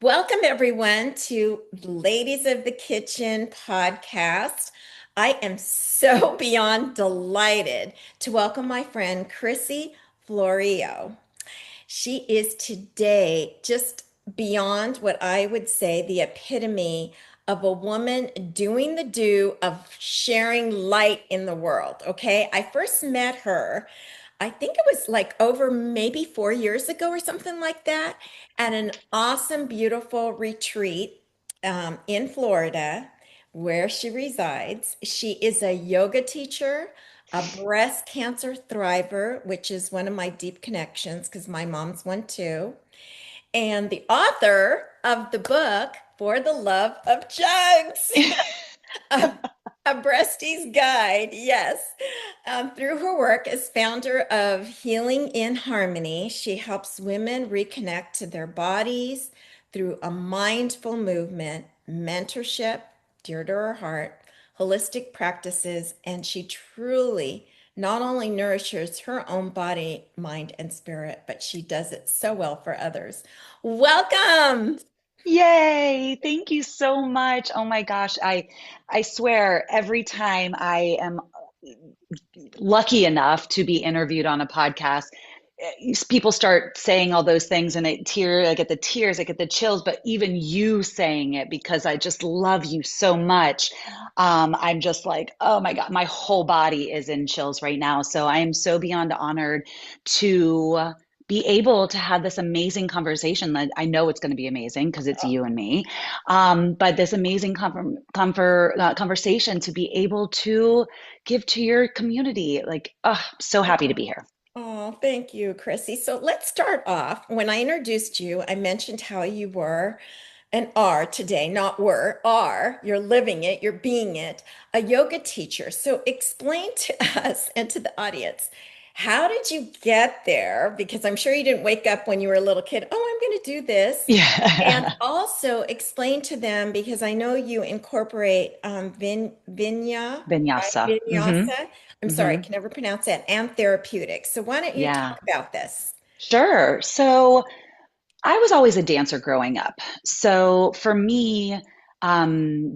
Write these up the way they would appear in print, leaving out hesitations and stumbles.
Welcome, everyone, to Ladies of the Kitchen podcast. I am so beyond delighted to welcome my friend Crissy Florio. She is today just beyond what I would say the epitome of a woman doing the do of sharing light in the world. Okay. I first met her, I think it was like over maybe 4 years ago or something like that, at an awesome, beautiful retreat in Florida where she resides. She is a yoga teacher, a breast cancer thriver, which is one of my deep connections because my mom's one too, and the author of the book For the Love of Jugs, a, a Breastie's Guide. Yes. Through her work as founder of Healing in Harmony, she helps women reconnect to their bodies through a mindful movement, mentorship, dear to her heart, holistic practices, and she truly not only nourishes her own body, mind, and spirit, but she does it so well for others. Welcome. Yay! Thank you so much. Oh my gosh, I swear every time I am lucky enough to be interviewed on a podcast, people start saying all those things and I get the tears, I get the chills, but even you saying it because I just love you so much. I'm just like, oh my God, my whole body is in chills right now. So I am so beyond honored to be able to have this amazing conversation. That I know it's going to be amazing because it's you and me. But this amazing conversation to be able to give to your community. Like, oh, so happy to be here. Oh, thank you, Crissy. So let's start off. When I introduced you, I mentioned how you were and are today, not were, are, you're living it, you're being it, a yoga teacher. So explain to us and to the audience, how did you get there? Because I'm sure you didn't wake up when you were a little kid, oh, I'm going to do this. And Yeah. also explain to them, because I know you incorporate right? Vinyasa. Vinyasa. I'm sorry, I Hmm. can never pronounce that, and therapeutic. So why don't you Yeah. talk about this? Sure. So I was always a dancer growing up. So for me,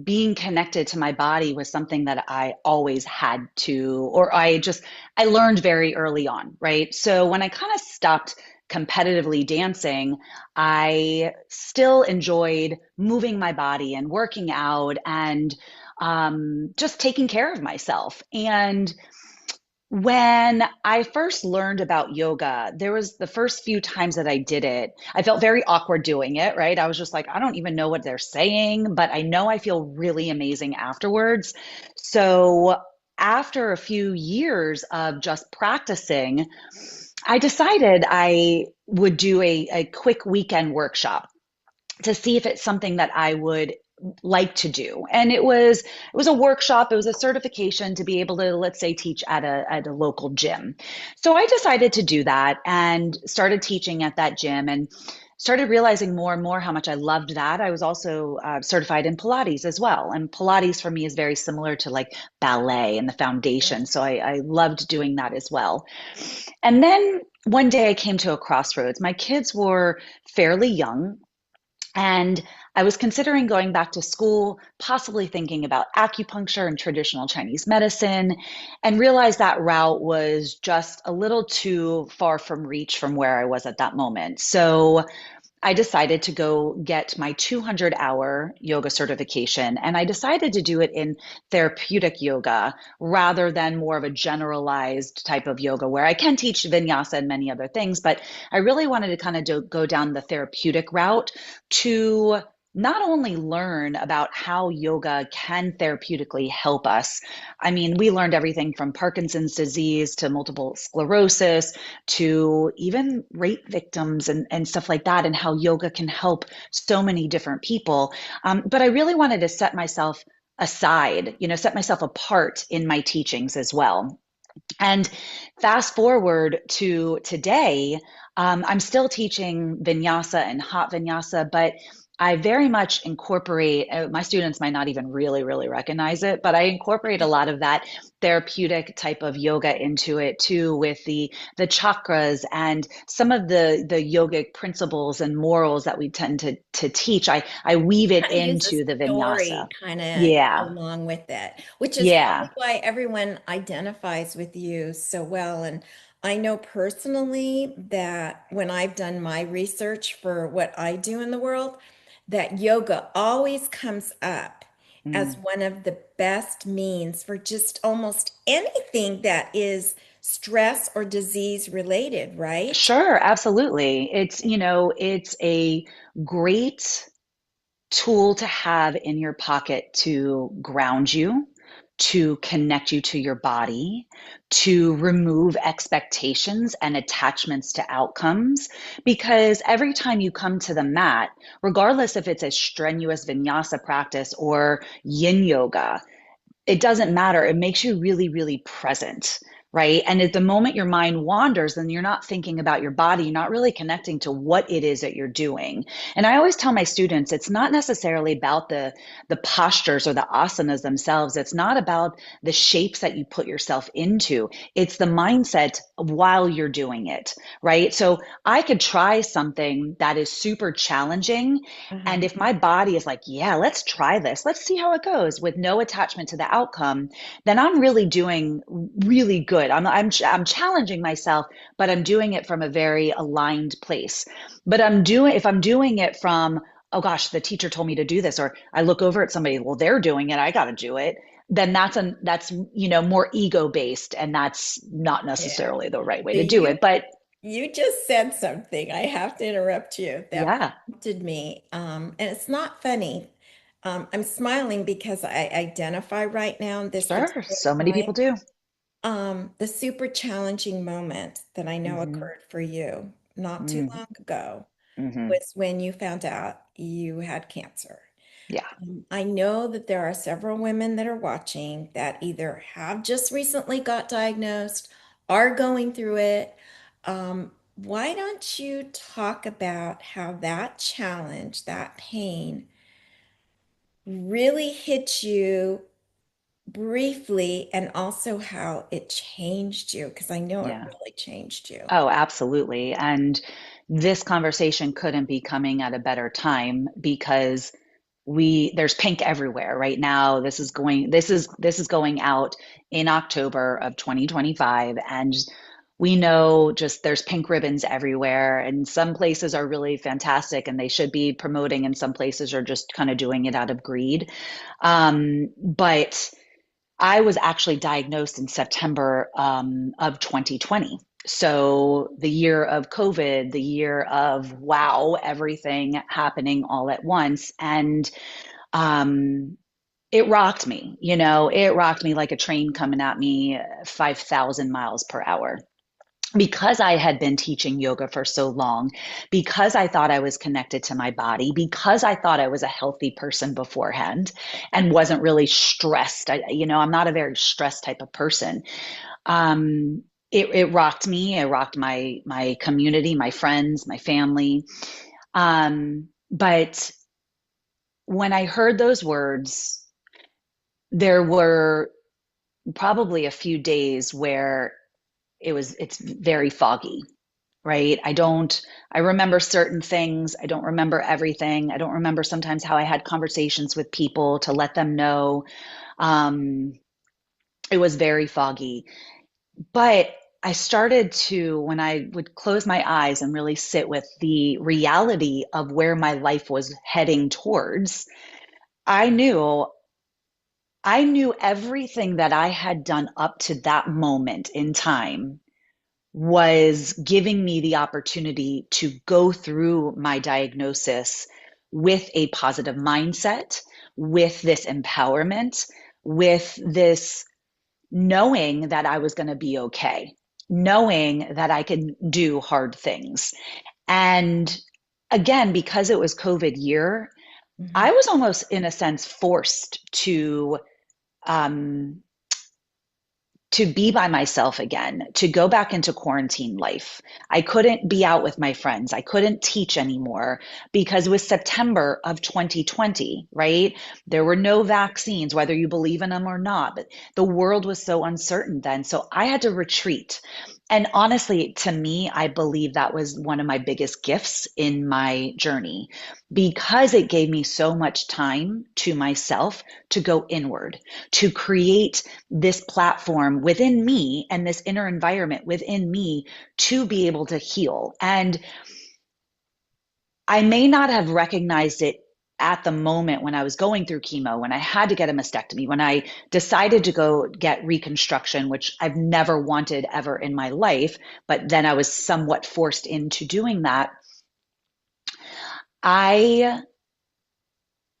being connected to my body was something that I always had to, or I learned very early on, right? So when I kind of stopped competitively dancing, I still enjoyed moving my body and working out and just taking care of myself. And when I first learned about yoga, there was the first few times that I did it, I felt very awkward doing it, right? I was just like, I don't even know what they're saying, but I know I feel really amazing afterwards. So after a few years of just practicing, I decided I would do a quick weekend workshop to see if it's something that I would like to do. And it was a workshop, it was a certification to be able to, let's say, teach at a local gym. So I decided to do that and started teaching at that gym and started realizing more and more how much I loved that. I was also certified in Pilates as well. And Pilates for me is very similar to like ballet and the foundation. So I loved doing that as well. And then one day I came to a crossroads. My kids were fairly young. And I was considering going back to school, possibly thinking about acupuncture and traditional Chinese medicine, and realized that route was just a little too far from reach from where I was at that moment. So I decided to go get my 200-hour yoga certification, and I decided to do it in therapeutic yoga rather than more of a generalized type of yoga where I can teach vinyasa and many other things. But I really wanted to kind of go down the therapeutic route to not only learn about how yoga can therapeutically help us. I mean, we learned everything from Parkinson's disease to multiple sclerosis to even rape victims and stuff like that, and how yoga can help so many different people. But I really wanted to set myself aside, set myself apart in my teachings as well. And fast forward to today, I'm still teaching vinyasa and hot vinyasa, but I very much incorporate, my students might not even really recognize it, but I incorporate a lot of that therapeutic type of yoga into it too, with the chakras and some of the yogic principles and morals that we tend to teach. I weave it Kind of use a into the story vinyasa. kind of Yeah. along with it, which is Yeah. probably why everyone identifies with you so well. And I know personally that when I've done my research for what I do in the world, that yoga always comes up as Mm. one of the best means for just almost anything that is stress or disease related, right? Sure, absolutely. It's a great tool to have in your pocket to ground you, to connect you to your body, to remove expectations and attachments to outcomes. Because every time you come to the mat, regardless if it's a strenuous vinyasa practice or yin yoga, it doesn't matter. It makes you really present, right? And at the moment your mind wanders, then you're not thinking about your body. You're not really connecting to what it is that you're doing. And I always tell my students, it's not necessarily about the postures or the asanas themselves. It's not about the shapes that you put yourself into. It's the mindset while you're doing it, right? So I could try something that is super challenging, and Uh-huh. if my body is like, yeah, let's try this, let's see how it goes with no attachment to the outcome, then I'm really doing really good. I'm challenging myself, but I'm doing it from a very aligned place. But if I'm doing it from, oh gosh, the teacher told me to do this, or I look over at somebody, well, they're doing it, I got to do it. Then that's more ego based, and that's not Yeah. necessarily the right way So to do it. But you just said something. I have to interrupt you. That yeah, prompted me. And it's not funny. I'm smiling because I identify right now in this sure, particular so many point. people do. The super challenging moment that I know Hmm. occurred for you not too long ago Hmm. was when you found out you had cancer. Yeah. I know that there are several women that are watching that either have just recently got diagnosed, are going through it. Why don't you talk about how that challenge, that pain, really hit you briefly, and also how it changed you? Because I know it Yeah. really changed you. Oh, absolutely. And this conversation couldn't be coming at a better time because there's pink everywhere right now. This is going out in October of 2025, and we know just there's pink ribbons everywhere, and some places are really fantastic and they should be promoting, and some places are just kind of doing it out of greed. But I was actually diagnosed in September of 2020. So the year of COVID, the year of wow, everything happening all at once. And um, it rocked me, it rocked me like a train coming at me 5,000 miles per hour. Because I had been teaching yoga for so long, because I thought I was connected to my body, because I thought I was a healthy person beforehand and wasn't really stressed. I'm not a very stressed type of person. It rocked me. It rocked my community, my friends, my family. But when I heard those words, there were probably a few days where it's very foggy, right? I remember certain things. I don't remember everything. I don't remember sometimes how I had conversations with people to let them know. Um, it was very foggy. But I started to, when I would close my eyes and really sit with the reality of where my life was heading towards, I knew I knew everything that I had done up to that moment in time was giving me the opportunity to go through my diagnosis with a positive mindset, with this empowerment, with this knowing that I was going to be okay, knowing that I could do hard things. And again, because it was COVID year, Mhm. I was almost in a sense forced um, to be by myself again, to go back into quarantine life. I couldn't be out with my friends. I couldn't teach anymore because it was September of 2020, right? There were no vaccines, whether you believe in them or not, but the world was so uncertain then. So I had to retreat. And honestly, to me, I believe that was one of my biggest gifts in my journey because it gave me so much time to myself to go inward, to create this platform within me and this inner environment within me to be able to heal. And I may not have recognized it at the moment when I was going through chemo, when I had to get a mastectomy, when I decided to go get reconstruction, which I've never wanted ever in my life, but then I was somewhat forced into doing that. I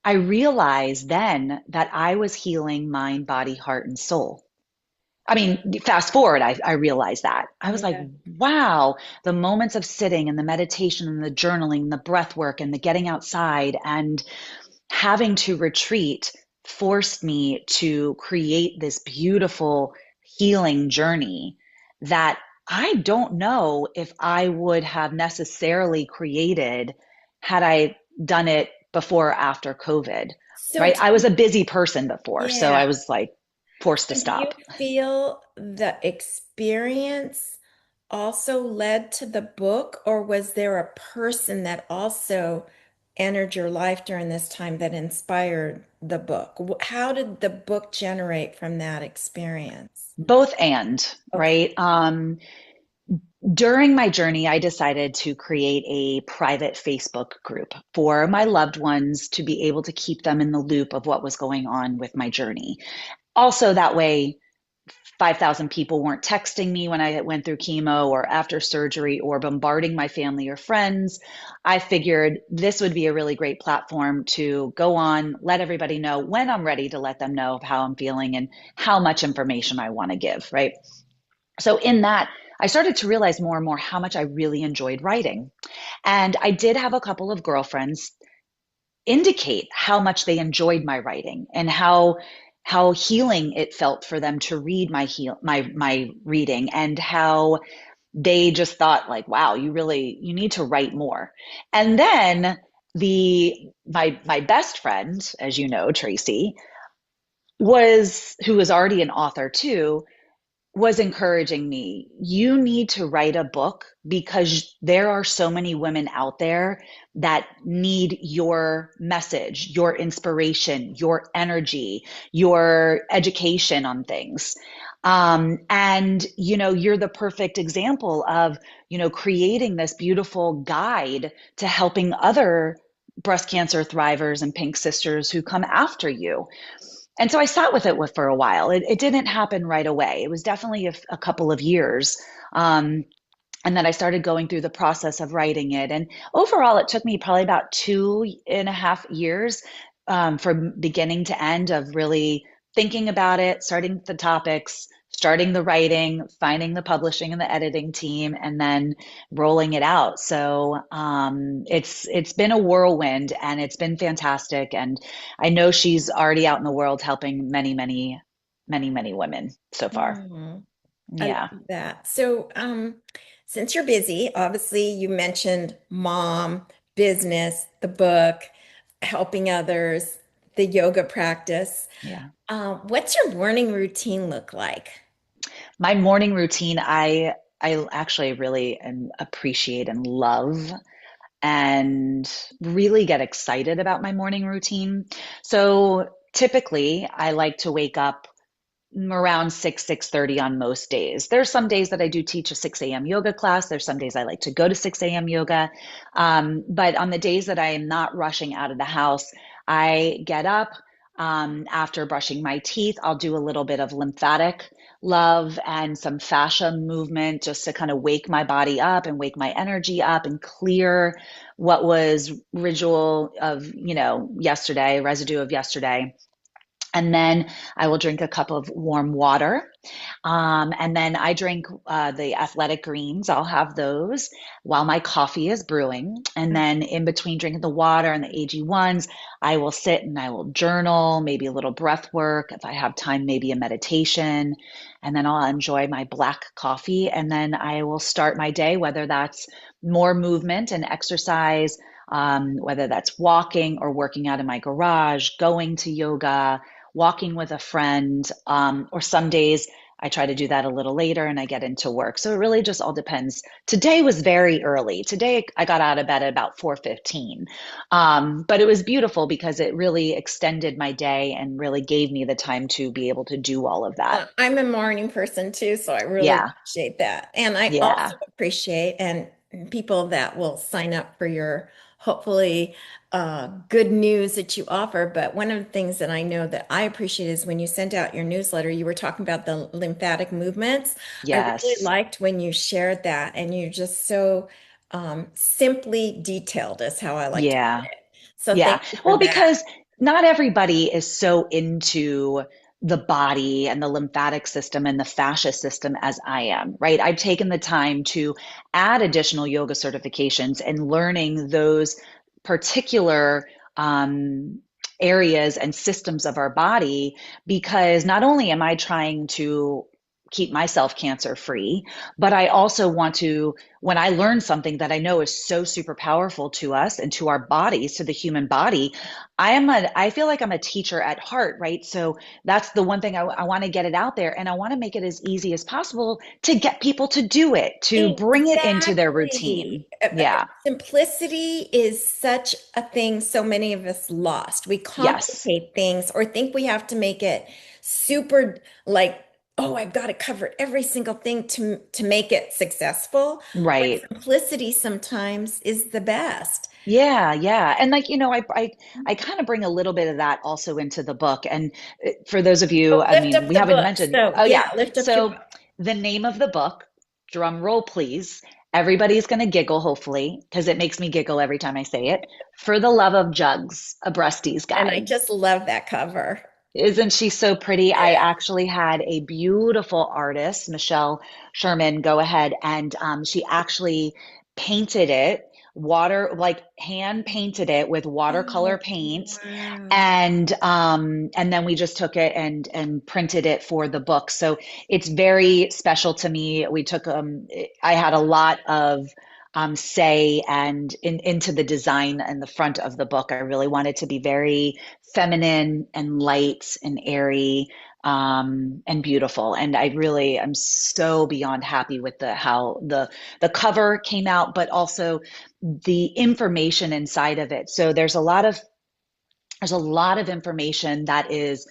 I realized then that I was healing mind, body, heart, and soul. I mean, fast forward, I realized that. I was like, Yeah. wow, the moments of sitting and the meditation and the journaling, the breath work and the getting outside and having to retreat forced me to create this beautiful healing journey that I don't know if I would have necessarily created had I done it before or after COVID, So, right? I was a busy person before, so yeah. I was like forced to So do you stop. feel the experience also led to the book, or was there a person that also entered your life during this time that inspired the book? How did the book generate from that experience? Both and, Okay. right? During my journey, I decided to create a private Facebook group for my loved ones to be able to keep them in the loop of what was going on with my journey. Also, that way, 5,000 people weren't texting me when I went through chemo or after surgery or bombarding my family or friends. I figured this would be a really great platform to go on, let everybody know when I'm ready to let them know of how I'm feeling and how much information I want to give, right? So in that, I started to realize more and more how much I really enjoyed writing. And I did have a couple of girlfriends indicate how much they enjoyed my writing and how healing it felt for them to read my reading and how they just thought like, wow, you need to write more. And then the my best friend, as you know, Tracy, was who was already an author too, was encouraging me. You need to write a book because there are so many women out there that need your message, your inspiration, your energy, your education on things. And, you're the perfect example of, creating this beautiful guide to helping other breast cancer thrivers and pink sisters who come after you. And so I sat with it for a while. It didn't happen right away. It was definitely a couple of years. And then I started going through the process of writing it. And overall, it took me probably about 2.5 years from beginning to end of really thinking about it, starting the topics, starting the writing, finding the publishing and the editing team, and then rolling it out. So it's been a whirlwind and it's been fantastic. And I know she's already out in the world helping many, many, many, many women so far. Mhm. I Yeah. love that. So, since you're busy, obviously you mentioned mom, business, the book, helping others, the yoga practice. Yeah. What's your morning routine look like? My morning routine, I actually really appreciate and love and really get excited about my morning routine. So typically, I like to wake up around 6:30 on most days. There's some days that I do teach a 6 a.m. yoga class. There's some days I like to go to 6 a.m. yoga. But on the days that I am not rushing out of the house, I get up. After brushing my teeth, I'll do a little bit of lymphatic love and some fascia movement just to kind of wake my body up and wake my energy up and clear what was residual of, yesterday, residue of yesterday. And then I will drink a cup of warm water. And then I drink the athletic greens. I'll have those while my coffee is brewing. And then in between drinking the water and the AG1s, I will sit and I will journal, maybe a little breath work. If I have time, maybe a meditation. And then I'll enjoy my black coffee. And then I will start my day, whether that's more movement and exercise, whether that's walking or working out in my garage, going to yoga, walking with a friend, or some days I try to do that a little later and I get into work. So it really just all depends. Today was very early. Today I got out of bed at about 4:15. But it was beautiful because it really extended my day and really gave me the time to be able to do all of that. I'm a morning person too, so I really Yeah. appreciate that. And I Yeah. also appreciate and people that will sign up for your hopefully good news that you offer. But one of the things that I know that I appreciate is when you sent out your newsletter, you were talking about the lymphatic movements. I really Yes. liked when you shared that, and you're just so simply detailed, is how I like to put Yeah. it. So Yeah. thank you for Well, that. because not everybody is so into the body and the lymphatic system and the fascia system as I am, right? I've taken the time to add additional yoga certifications and learning those particular areas and systems of our body because not only am I trying to keep myself cancer free, but I also want to when I learn something that I know is so super powerful to us and to our bodies, to the human body, I feel like I'm a teacher at heart, right? So that's the one thing I want to get it out there and I want to make it as easy as possible to get people to do it, to bring it into their routine. Exactly. Yeah. Simplicity is such a thing so many of us lost. We Yes. complicate things or think we have to make it super like, oh, I've got to cover every single thing to make it successful. When Right. simplicity sometimes is the best. Yeah, yeah. And like, I kind of bring a little bit of that also into the book. And for those of you, Oh, I lift mean, up we the haven't book. mentioned, So oh yeah, yeah. lift up your So book. the name of the book, drum roll please. Everybody's going to giggle, hopefully, because it makes me giggle every time I say it. For the Love of Jugs, a Breastie's And I Guide. just love that cover. Isn't she so pretty? I Yeah. actually had a beautiful artist, Michelle Sherman, go ahead and she actually painted it, like hand painted it with watercolor Oh, paint, wow. and then we just took it and printed it for the book. So it's very special to me. We took I had a lot of say and into the design and the front of the book. I really wanted to be very feminine and light and airy and beautiful. And I really am so beyond happy with the how the cover came out, but also the information inside of it. So there's a lot of information that is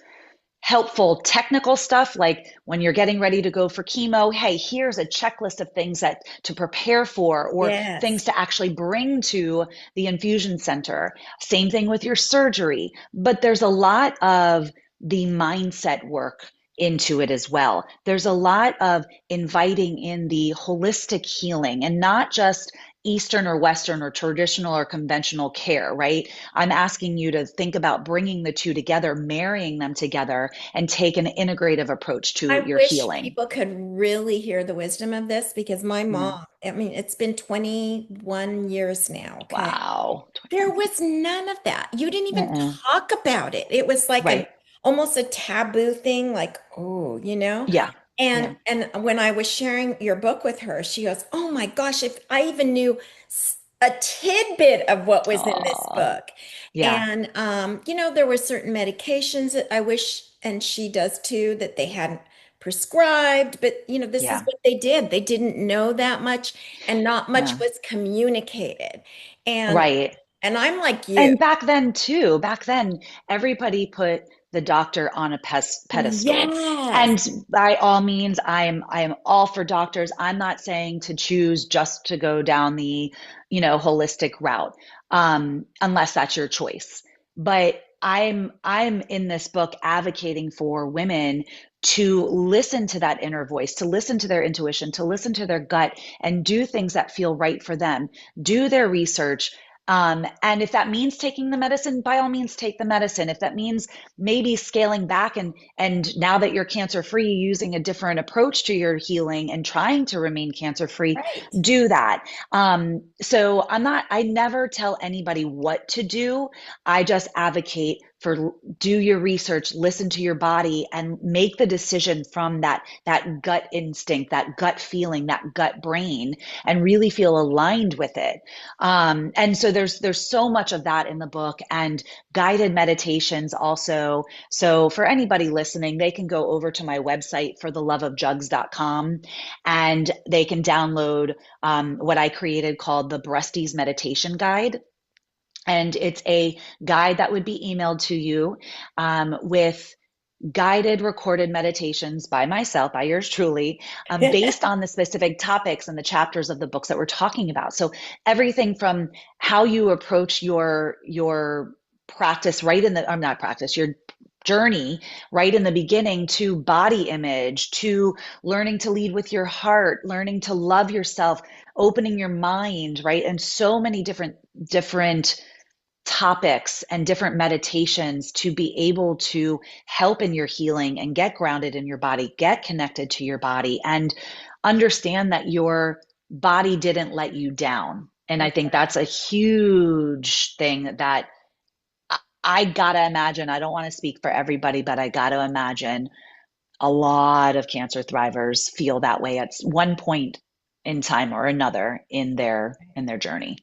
helpful technical stuff like when you're getting ready to go for chemo, hey, here's a checklist of things that to prepare for or things Yes. to actually bring to the infusion center. Same thing with your surgery, but there's a lot of the mindset work into it as well. There's a lot of inviting in the holistic healing and not just Eastern or Western or traditional or conventional care, right? I'm asking you to think about bringing the two together, marrying them together, and take an integrative approach to I your wish healing. people could really hear the wisdom of this because my Yeah. mom, I mean, it's been 21 years now, okay? Wow. There was none of that. You didn't even Uh-uh. talk about it. It was like an Right. almost a taboo thing, like, oh, you know? Yeah. And Yeah. when I was sharing your book with her, she goes, "Oh my gosh, if I even knew a tidbit of what was in this Oh, book." yeah. And there were certain medications that I wish, and she does too, that they hadn't prescribed, but this is Yeah. what they did. They didn't know that much, and not much Yeah. was communicated. And Right. and I'm like you. And back then too, back then everybody put the doctor on a pedestal. Yes. And by all means, I am all for doctors. I'm not saying to choose just to go down the, holistic route, unless that's your choice. But I'm in this book advocating for women to listen to that inner voice, to listen to their intuition, to listen to their gut, and do things that feel right for them. Do their research, And if that means taking the medicine, by all means, take the medicine. If that means maybe scaling back and now that you're cancer free, using a different approach to your healing and trying to remain cancer free, Right. do that. So I never tell anybody what to do. I just advocate for do your research, listen to your body, and make the decision from that gut instinct, that gut feeling, that gut brain, and really feel aligned with it. And so there's so much of that in the book, and guided meditations also. So for anybody listening, they can go over to my website for theloveofjugs.com, and they can download what I created called the Breastie's Meditation Guide. And it's a guide that would be emailed to you with guided recorded meditations by myself, by yours truly, based on the specific topics and the chapters of the books that we're talking about. So everything from how you approach your practice right in the, I'm not practice, your journey right in the beginning, to body image, to learning to lead with your heart, learning to love yourself, opening your mind, right? And so many different topics and different meditations to be able to help in your healing and get grounded in your body, get connected to your body, and understand that your body didn't let you down. And I think that's a huge thing that I gotta imagine. I don't want to speak for everybody, but I gotta imagine a lot of cancer thrivers feel that way at one point in time or another in their journey.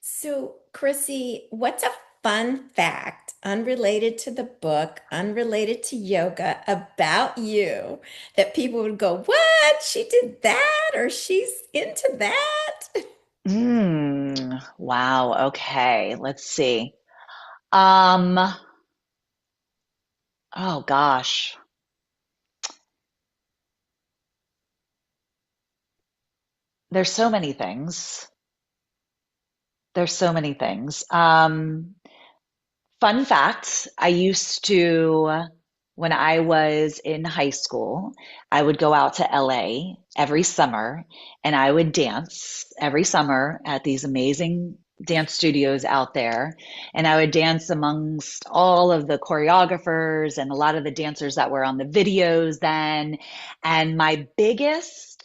So, Crissy, what's a fun fact, unrelated to the book, unrelated to yoga, about you that people would go, "What? She did that, or she's into that?" Wow. Okay. Let's see. Um, oh gosh. There's so many things. There's so many things. Fun fact, I used to, when I was in high school, I would go out to LA every summer and I would dance every summer at these amazing dance studios out there. And I would dance amongst all of the choreographers and a lot of the dancers that were on the videos then. And my biggest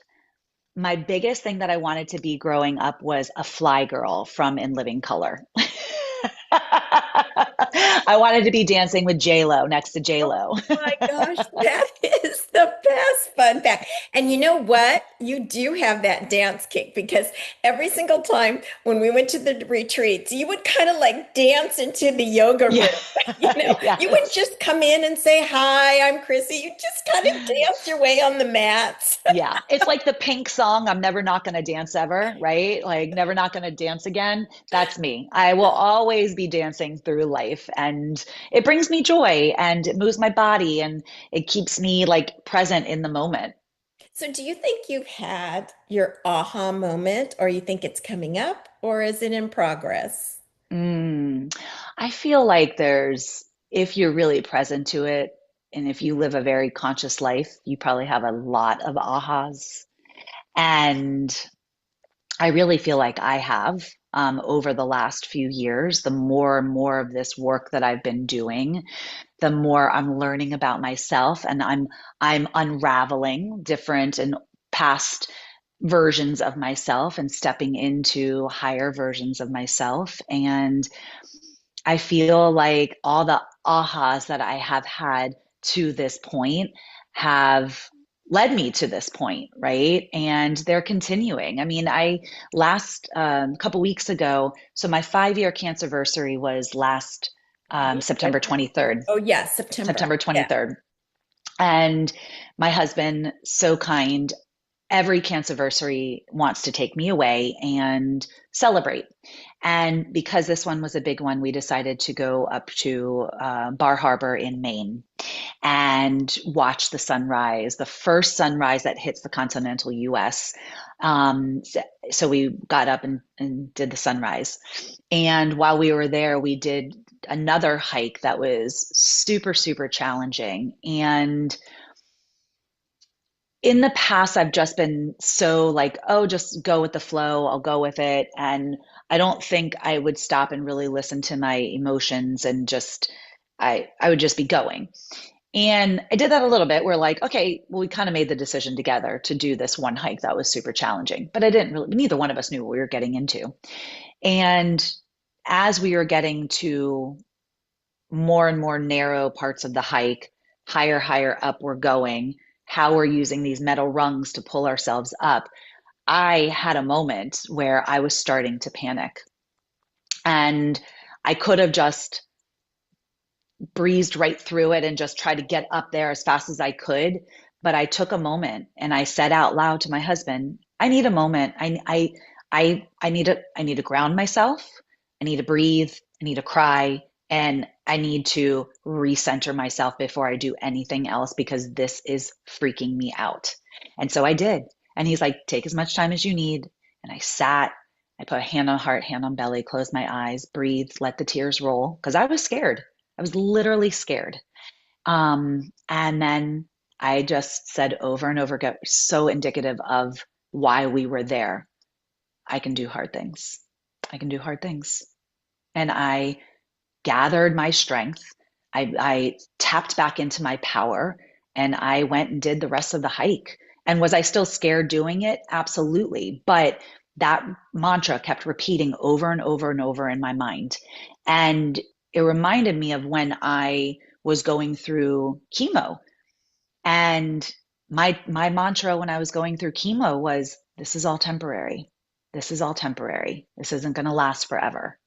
thing that I wanted to be growing up was a fly girl from In Living Color. I wanted to be dancing with J Lo next to J Oh Lo. my gosh, that is the best fun fact. And you know what? You do have that dance kick, because every single time when we went to the retreats, you would kind of like dance into the yoga Yeah. room. You wouldn't Yes. just come in and say, "Hi, I'm Crissy." You just kind of dance your way on the mats. Yeah. It's like the Pink song, I'm never not gonna dance ever, right? Like never not gonna dance again. That's me. I will always be dancing through life, and it brings me joy and it moves my body and it keeps me like present in the moment. So, do you think you've had your aha moment, or you think it's coming up, or is it in progress? Mm. I feel like if you're really present to it, and if you live a very conscious life, you probably have a lot of ahas. And I really feel like I have over the last few years. The more and more of this work that I've been doing, the more I'm learning about myself, and I'm unraveling different and past versions of myself and stepping into higher versions of myself. And I feel like all the ahas that I have had to this point have led me to this point, right? And they're continuing. I mean, I last couple weeks ago, so my 5-year cancerversary was last September Okay. 23rd, Oh, yeah, September. September Yeah. 23rd. And my husband, so kind, every cancerversary wants to take me away and celebrate. And because this one was a big one, we decided to go up to Bar Harbor in Maine and watch the sunrise, the first sunrise that hits the continental US. So we got up and did the sunrise. And while we were there, we did another hike that was super, super challenging. And in the past, I've just been so like, oh, just go with the flow. I'll go with it. And I don't think I would stop and really listen to my emotions and I would just be going. And I did that a little bit. We're like, okay, well, we kind of made the decision together to do this one hike that was super challenging, but I didn't really, neither one of us knew what we were getting into. And as we were getting to more and more narrow parts of the hike, higher up we're going, how we're using these metal rungs to pull ourselves up, I had a moment where I was starting to panic. And I could have just breezed right through it and just tried to get up there as fast as I could. But I took a moment and I said out loud to my husband, I need a moment. I need to ground myself. I need to breathe. I need to cry. And I need to recenter myself before I do anything else because this is freaking me out. And so I did. And he's like, take as much time as you need. And I sat, I put a hand on heart, hand on belly, closed my eyes, breathed, let the tears roll because I was scared. I was literally scared. And then I just said over and over again, so indicative of why we were there. I can do hard things. I can do hard things. And I gathered my strength. I tapped back into my power and I went and did the rest of the hike. And was I still scared doing it? Absolutely. But that mantra kept repeating over and over and over in my mind. And it reminded me of when I was going through chemo. And my mantra when I was going through chemo was, this is all temporary. This is all temporary. This isn't going to last forever.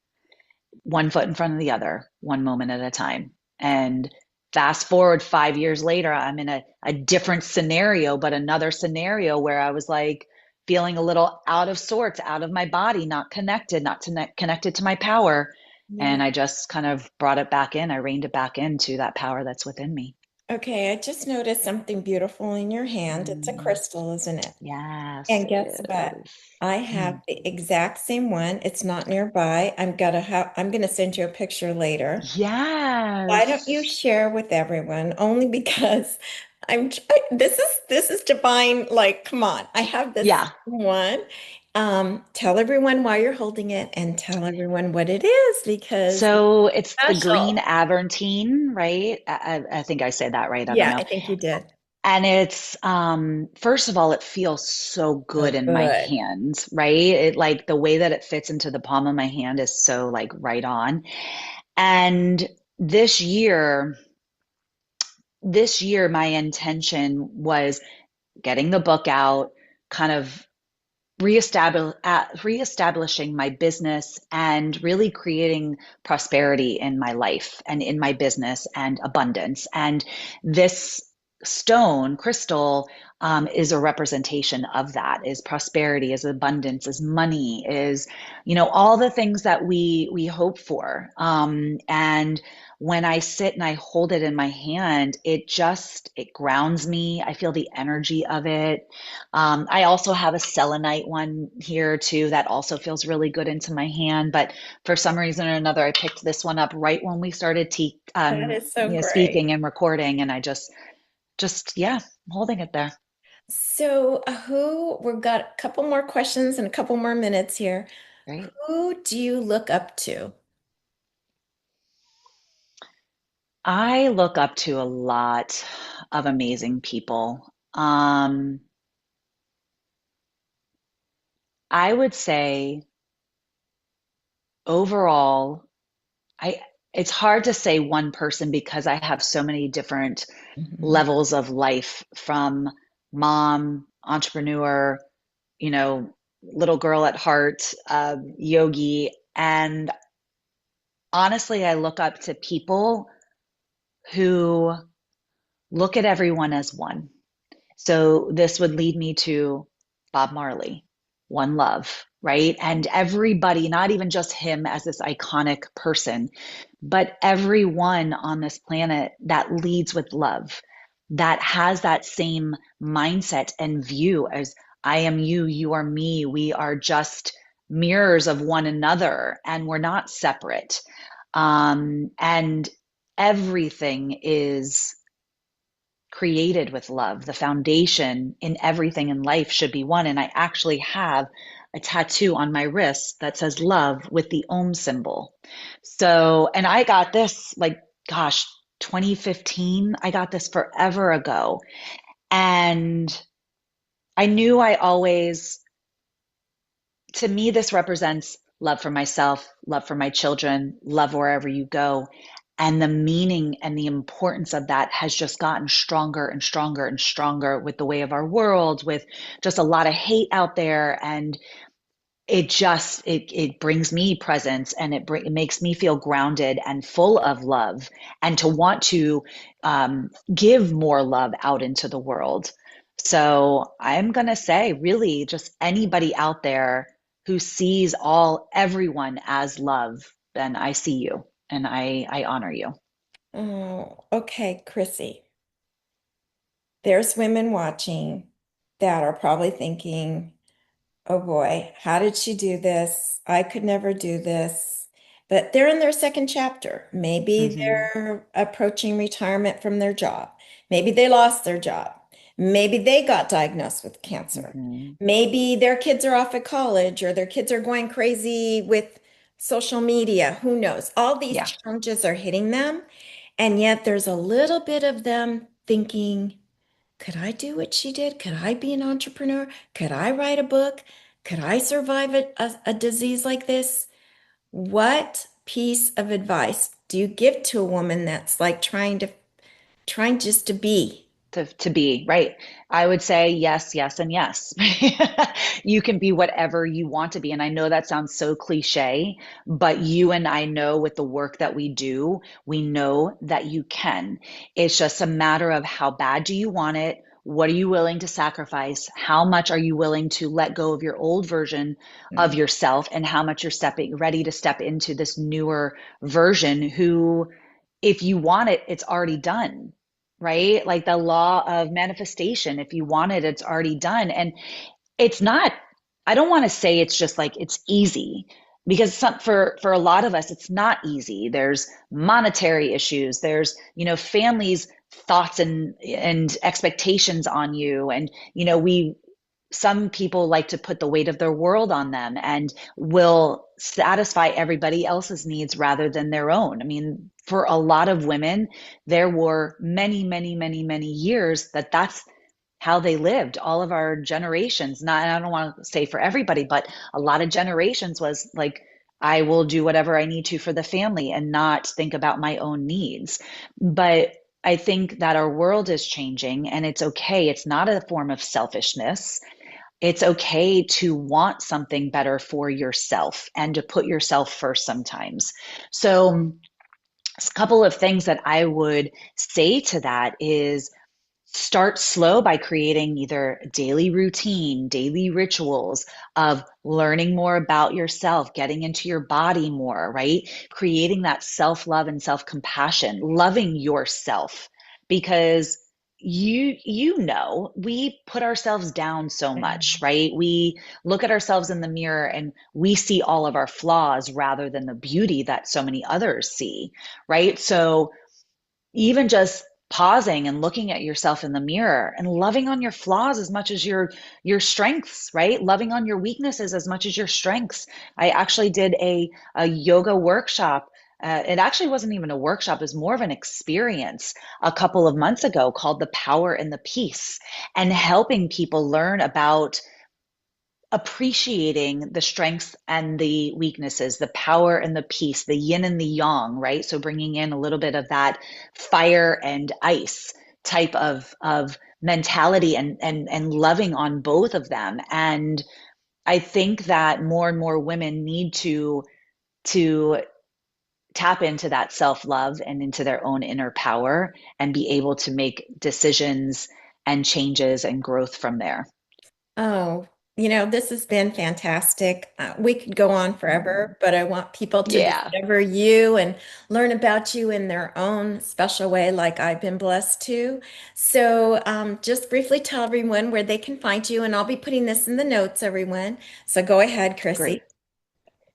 One foot in front of the other, one moment at a time. And fast forward 5 years later, I'm in a different scenario, but another scenario where I was like feeling a little out of sorts, out of my body, not connected, connected to my power. Yeah. And I just kind of brought it back in. I reined it back into that power that's within me. Okay, I just noticed something beautiful in your hand. It's a Mm, crystal, isn't it? yes, And it guess what? is. I have Mm. the exact same one. It's not nearby. I'm gonna send you a picture later. Why don't you Yes. share with everyone? Only because this is divine. Like, come on, I have this Yeah. one. Tell everyone why you're holding it and tell everyone what it is because it's So it's the green special. Aventine, right? I think I said that right. I don't Yeah, know. I think you did. And it's first of all, it feels so good So in my good. hands, right? It like the way that it fits into the palm of my hand is so like right on. And this year, this year my intention was getting the book out, kind of reestablishing my business and really creating prosperity in my life and in my business and abundance. And this stone crystal is a representation of that, is prosperity, is abundance, is money, is, you know, all the things that we hope for. And when I sit and I hold it in my hand, it grounds me. I feel the energy of it. I also have a selenite one here too that also feels really good into my hand. But for some reason or another, I picked this one up right when we started That is so great. speaking and recording, and I yeah, I'm holding it there. So, we've got a couple more questions and a couple more minutes here. Right. Who do you look up to? I look up to a lot of amazing people. I would say overall, I it's hard to say one person because I have so many different Mhm. levels of life from mom, entrepreneur, you know, little girl at heart, yogi. And honestly, I look up to people who look at everyone as one. So this would lead me to Bob Marley, One Love, right? And everybody, not even just him as this iconic person, but everyone on this planet that leads with love, that has that same mindset and view as I am you, you are me. We are just mirrors of one another and we're not separate. And everything is created with love. The foundation in everything in life should be one. And I actually have a tattoo on my wrist that says love with the Om symbol. So, and I got this like, gosh, 2015. I got this forever ago. And I knew I always, to me, this represents love for myself, love for my children, love wherever you go. And the meaning and the importance of that has just gotten stronger and stronger and stronger with the way of our world, with just a lot of hate out there. And it brings me presence, and it makes me feel grounded and full of love, and to want to give more love out into the world. So I'm gonna say, really, just anybody out there who sees everyone as love, then I see you and I honor you. Oh, okay, Crissy. There's women watching that are probably thinking, oh boy, how did she do this? I could never do this. But they're in their second chapter. Maybe Hmm. they're approaching retirement from their job. Maybe they lost their job. Maybe they got diagnosed with cancer. Hmm. Maybe their kids are off at college or their kids are going crazy with social media. Who knows? All these Yeah. challenges are hitting them. And yet there's a little bit of them thinking, could I do what she did? Could I be an entrepreneur? Could I write a book? Could I survive a disease like this? What piece of advice do you give to a woman that's like trying just to be? To be right. I would say yes, yes, and yes. You can be whatever you want to be. And I know that sounds so cliche, but you and I know, with the work that we do, we know that you can. It's just a matter of how bad do you want it? What are you willing to sacrifice? How much are you willing to let go of your old version of yourself, and how much you're stepping ready to step into this newer version who, if you want it, it's already done, right? Like the law of manifestation. If you want it, it's already done. And it's not, I don't want to say it's just like it's easy, because for a lot of us, it's not easy. There's monetary issues. There's, families' thoughts and expectations on you. And, we some people like to put the weight of their world on them and will satisfy everybody else's needs rather than their own. I mean, for a lot of women, there were many, many, many, many years that's how they lived. All of our generations, not, and I don't want to say for everybody, but a lot of generations was like, I will do whatever I need to for the family and not think about my own needs. But I think that our world is changing, and it's okay. It's not a form of selfishness. It's okay to want something better for yourself and to put yourself first sometimes. So, a couple of things that I would say to that is, start slow by creating either daily routine, daily rituals of learning more about yourself, getting into your body more, right? Creating that self-love and self-compassion, loving yourself, because we put ourselves down so much, right? We look at ourselves in the mirror and we see all of our flaws rather than the beauty that so many others see, right? So even just pausing and looking at yourself in the mirror and loving on your flaws as much as your strengths, right? Loving on your weaknesses as much as your strengths. I actually did a yoga workshop. It actually wasn't even a workshop, it was more of an experience a couple of months ago, called The Power and the Peace, and helping people learn about appreciating the strengths and the weaknesses, the power and the peace, the yin and the yang, right? So bringing in a little bit of that fire and ice type of mentality, and loving on both of them. And I think that more and more women need to tap into that self-love and into their own inner power and be able to make decisions and changes and growth from there. Oh, this has been fantastic. We could go on forever, but I want people to Yeah, discover you and learn about you in their own special way, like I've been blessed to. So, just briefly tell everyone where they can find you, and I'll be putting this in the notes, everyone. So go ahead, Chrissy. great.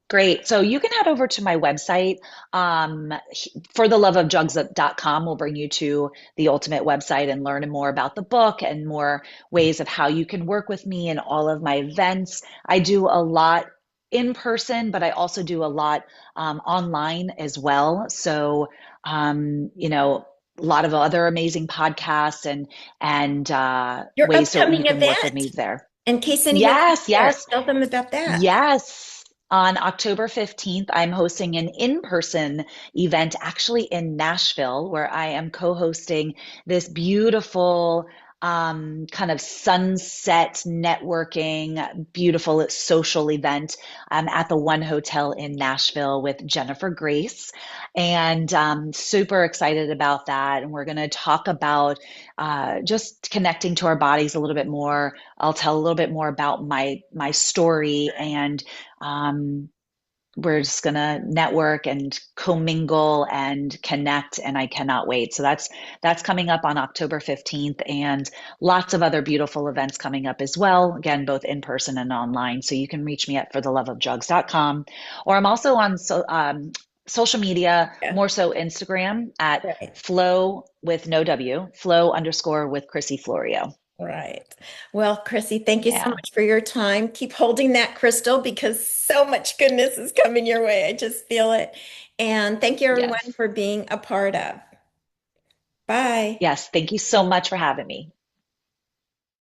Great. So you can head over to my website. For the love of jugs.com will bring you to the ultimate website and learn more about the book and more ways of how you can work with me and all of my events. I do a lot in person, but I also do a lot online as well. So, a lot of other amazing podcasts and Your ways so you upcoming can work with me event, there. in case anyone's not Yes, there, yes. tell them about that. Yes. On October 15th, I'm hosting an in-person event actually in Nashville, where I am co-hosting this beautiful kind of sunset networking, beautiful social event at the One Hotel in Nashville with Jennifer Grace. And super excited about that. And we're going to talk about just connecting to our bodies a little bit more. I'll tell a little bit more about my story, and um, we're just gonna network and commingle and connect, and I cannot wait. So that's coming up on October 15th, and lots of other beautiful events coming up as well. Again, both in person and online. So you can reach me at fortheloveofjugs.com, or I'm also on social media, Yeah, more so Instagram at right. flow with no W, flow underscore with Crissy Florio. Right. Well, Chrissy, thank you so Yeah. much for your time. Keep holding that crystal because so much goodness is coming your way. I just feel it. And thank you, everyone, Yes. for being a part of. Bye. Yes. Thank you so much for having me.